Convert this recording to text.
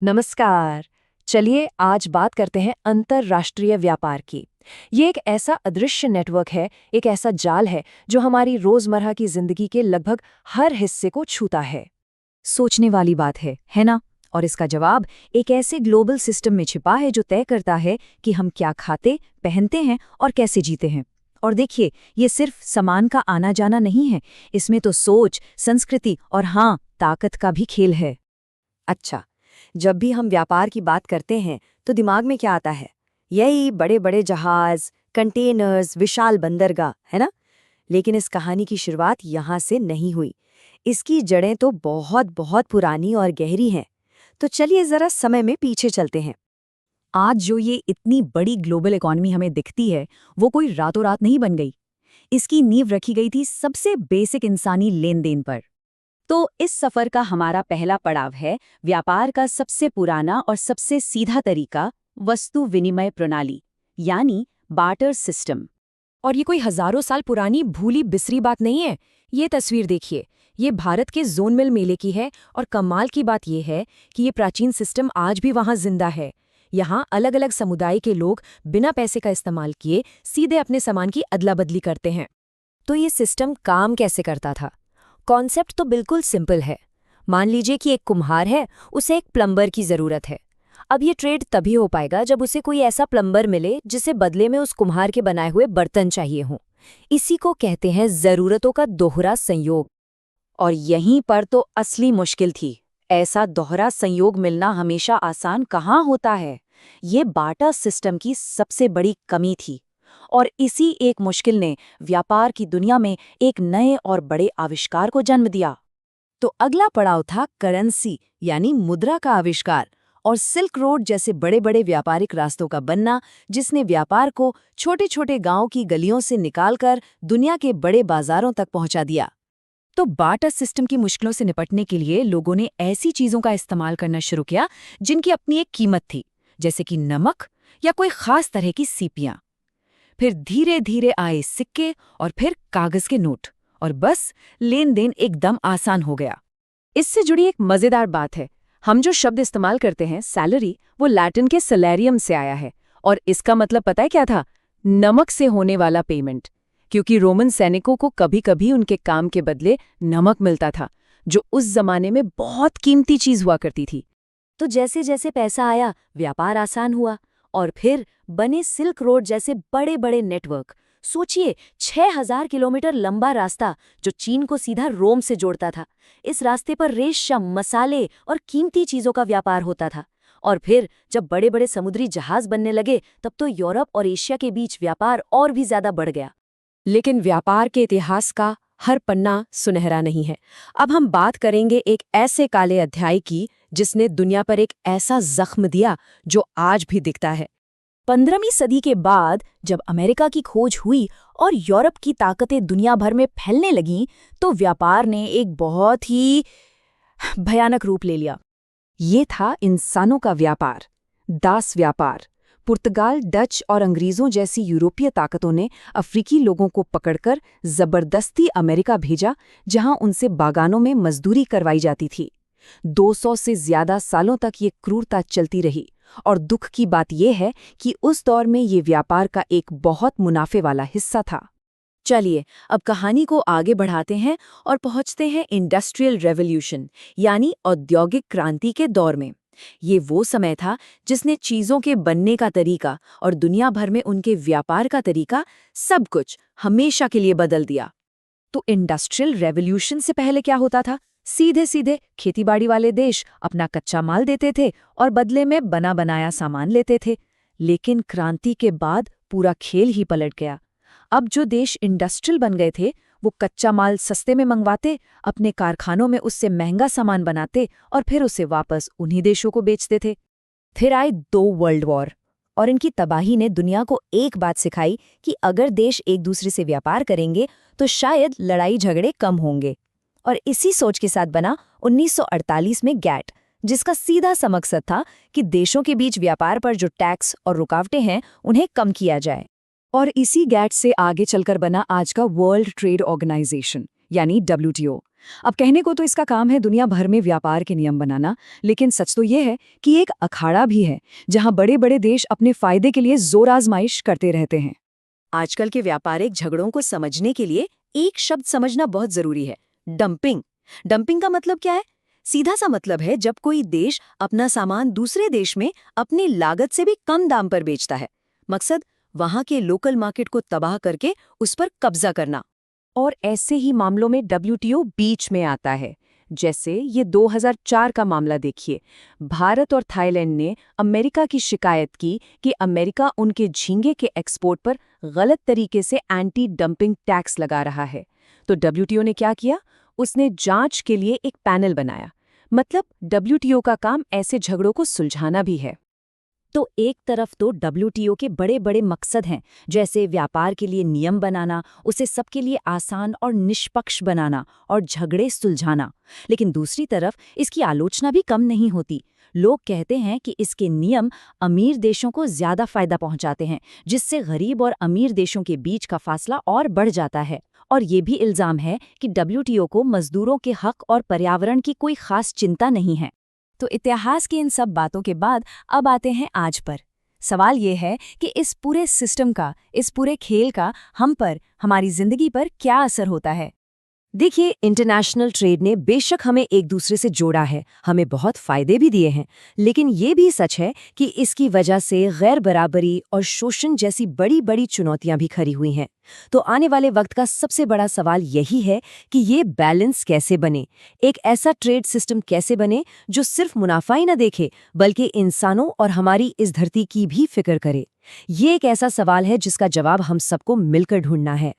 नमस्कार। चलिए आज बात करते हैं अंतर्राष्ट्रीय व्यापार की। ये एक ऐसा अदृश्य नेटवर्क है, एक ऐसा जाल है जो हमारी रोजमर्रा की जिंदगी के लगभग हर हिस्से को छूता है। सोचने वाली बात है ना? और इसका जवाब एक ऐसे ग्लोबल सिस्टम में छिपा है जो तय करता है कि हम क्या खाते, पहनते हैं और कैसे जीते हैं। और देखिए, ये सिर्फ सामान का आना जाना नहीं है, इसमें तो सोच, संस्कृति और हाँ, ताकत का भी खेल है। अच्छा, जब भी हम व्यापार की बात करते हैं तो दिमाग में क्या आता है? यही बड़े बड़े जहाज, कंटेनर्स, विशाल बंदरगाह, है ना? लेकिन इस कहानी की शुरुआत यहाँ से नहीं हुई। इसकी जड़ें तो बहुत बहुत पुरानी और गहरी हैं। तो चलिए जरा समय में पीछे चलते हैं। आज जो ये इतनी बड़ी ग्लोबल इकॉनमी हमें दिखती है, वो कोई रातों रात नहीं बन गई। इसकी नींव रखी गई थी सबसे बेसिक इंसानी लेन देन पर। तो इस सफर का हमारा पहला पड़ाव है व्यापार का सबसे पुराना और सबसे सीधा तरीका, वस्तु विनिमय प्रणाली, यानी बार्टर सिस्टम। और ये कोई हजारों साल पुरानी भूली बिसरी बात नहीं है। ये तस्वीर देखिए, ये भारत के जोन मिल मेले की है और कमाल की बात ये है कि ये प्राचीन सिस्टम आज भी वहाँ जिंदा है। यहाँ अलग अलग समुदाय के लोग बिना पैसे का इस्तेमाल किए सीधे अपने सामान की अदला बदली करते हैं। तो ये सिस्टम काम कैसे करता था? कॉन्सेप्ट तो बिल्कुल सिंपल है। मान लीजिए कि एक कुम्हार है, उसे एक प्लम्बर की जरूरत है। अब ये ट्रेड तभी हो पाएगा जब उसे कोई ऐसा प्लम्बर मिले जिसे बदले में उस कुम्हार के बनाए हुए बर्तन चाहिए हों। इसी को कहते हैं जरूरतों का दोहरा संयोग। और यहीं पर तो असली मुश्किल थी। ऐसा दोहरा संयोग मिलना हमेशा आसान कहाँ होता है। ये बार्टर सिस्टम की सबसे बड़ी कमी थी। और इसी एक मुश्किल ने व्यापार की दुनिया में एक नए और बड़े आविष्कार को जन्म दिया। तो अगला पड़ाव था करेंसी, यानी मुद्रा का आविष्कार और सिल्क रोड जैसे बड़े बड़े व्यापारिक रास्तों का बनना, जिसने व्यापार को छोटे छोटे गांवों की गलियों से निकालकर दुनिया के बड़े बाजारों तक पहुंचा दिया। तो बार्टर सिस्टम की मुश्किलों से निपटने के लिए लोगों ने ऐसी चीजों का इस्तेमाल करना शुरू किया जिनकी अपनी एक कीमत थी, जैसे कि नमक या कोई खास तरह की सीपियां। फिर धीरे धीरे आए सिक्के और फिर कागज के नोट, और बस लेन देन एकदम आसान हो गया। इससे जुड़ी एक मजेदार बात है। हम जो शब्द इस्तेमाल करते हैं सैलरी, वो लैटिन के सैलरियम से आया है। और इसका मतलब पता है क्या था? नमक से होने वाला पेमेंट। क्योंकि रोमन सैनिकों को कभी कभी उनके काम के बदले नमक मिलता था, जो उस जमाने में बहुत कीमती चीज हुआ करती थी। तो जैसे जैसे पैसा आया, व्यापार आसान हुआ और फिर बने सिल्क रोड जैसे बड़े बड़े नेटवर्क। सोचिए, 6000 किलोमीटर लंबा रास्ता जो चीन को सीधा रोम से जोड़ता था। इस रास्ते पर रेशम, मसाले और कीमती चीजों का व्यापार होता था। और फिर जब बड़े बड़े समुद्री जहाज बनने लगे, तब तो यूरोप और एशिया के बीच व्यापार और भी ज्यादा बढ़ गया। लेकिन व्यापार के इतिहास का हर पन्ना सुनहरा नहीं है। अब हम बात करेंगे एक ऐसे काले अध्याय की जिसने दुनिया पर एक ऐसा जख्म दिया जो आज भी दिखता है। 15वीं सदी के बाद जब अमेरिका की खोज हुई और यूरोप की ताकतें दुनिया भर में फैलने लगीं, तो व्यापार ने एक बहुत ही भयानक रूप ले लिया। ये था इंसानों का व्यापार, दास व्यापार। पुर्तगाल, डच और अंग्रेजों जैसी यूरोपीय ताकतों ने अफ्रीकी लोगों को पकड़कर जबरदस्ती अमेरिका भेजा, जहां उनसे बागानों में मजदूरी करवाई जाती थी। 200 से ज्यादा सालों तक ये क्रूरता चलती रही। और दुख की बात यह है कि उस दौर में ये व्यापार का एक बहुत मुनाफे वाला हिस्सा था। चलिए अब कहानी को आगे बढ़ाते हैं और पहुंचते हैं इंडस्ट्रियल रेवोल्यूशन, यानी औद्योगिक क्रांति के दौर में। ये वो समय था जिसने चीजों के बनने का तरीका और दुनिया भर में उनके व्यापार का तरीका, सब कुछ हमेशा के लिए बदल दिया। तो इंडस्ट्रियल रेवोल्यूशन से पहले क्या होता था? सीधे सीधे खेतीबाड़ी वाले देश अपना कच्चा माल देते थे और बदले में बना बनाया सामान लेते थे। लेकिन क्रांति के बाद पूरा खेल ही पलट गया। अब जो देश इंडस्ट्रियल बन गए थे, वो कच्चा माल सस्ते में मंगवाते, अपने कारखानों में उससे महंगा सामान बनाते और फिर उसे वापस उन्हीं देशों को बेचते थे। फिर आए 2 वर्ल्ड वॉर और इनकी तबाही ने दुनिया को एक बात सिखाई कि अगर देश एक दूसरे से व्यापार करेंगे तो शायद लड़ाई झगड़े कम होंगे। और इसी सोच के साथ बना 1948 में गैट, जिसका सीधा सा मकसद था कि देशों के बीच व्यापार पर जो टैक्स और रुकावटें हैं उन्हें कम किया जाए। और इसी गैट से आगे चलकर बना आज का वर्ल्ड ट्रेड ऑर्गेनाइजेशन, यानी WTO। अब कहने को तो इसका काम है दुनिया भर में व्यापार के नियम बनाना, लेकिन सच तो ये है कि एक अखाड़ा भी है जहां बड़े बड़े देश अपने फायदे के लिए जोर आजमाइश करते रहते हैं। आजकल के व्यापारिक झगड़ों को समझने के लिए एक शब्द समझना बहुत जरूरी है, डंपिंग। डंपिंग का मतलब क्या है? सीधा सा मतलब है जब कोई देश अपना सामान दूसरे देश में अपनी लागत से भी कम दाम पर बेचता है। मकसद वहां के लोकल मार्केट को तबाह करके उस पर कब्जा करना। और ऐसे ही मामलों में WTO बीच में आता है। जैसे ये 2004 का मामला देखिए। भारत और थाईलैंड ने अमेरिका की शिकायत की कि अमेरिका उनके झींगे के एक्सपोर्ट पर गलत तरीके से एंटी डंपिंग टैक्स लगा रहा है। तो WTO ने क्या किया? उसने जांच के लिए एक पैनल बनाया। मतलब WTO का काम ऐसे झगड़ों को सुलझाना भी है। तो एक तरफ तो WTO के बड़े बड़े मकसद हैं, जैसे व्यापार के लिए नियम बनाना, उसे सबके लिए आसान और निष्पक्ष बनाना और झगड़े सुलझाना। लेकिन दूसरी तरफ इसकी आलोचना भी कम नहीं होती। लोग कहते हैं कि इसके नियम अमीर देशों को ज्यादा फायदा पहुंचाते हैं, जिससे गरीब और अमीर देशों के बीच का फासला और बढ़ जाता है। और ये भी इल्जाम है कि WTO को मजदूरों के हक और पर्यावरण की कोई खास चिंता नहीं है। तो इतिहास की इन सब बातों के बाद अब आते हैं आज पर। सवाल ये है कि इस पूरे सिस्टम का, इस पूरे खेल का हम पर, हमारी जिंदगी पर क्या असर होता है? देखिए, इंटरनेशनल ट्रेड ने बेशक हमें एक दूसरे से जोड़ा है, हमें बहुत फायदे भी दिए हैं, लेकिन ये भी सच है कि इसकी वजह से गैर बराबरी और शोषण जैसी बड़ी बड़ी चुनौतियां भी खड़ी हुई हैं। तो आने वाले वक्त का सबसे बड़ा सवाल यही है कि ये बैलेंस कैसे बने, एक ऐसा ट्रेड सिस्टम कैसे बने जो सिर्फ मुनाफा ही न देखे बल्कि इंसानों और हमारी इस धरती की भी फिक्र करे। ये एक ऐसा सवाल है जिसका जवाब हम सबको मिलकर ढूंढना है।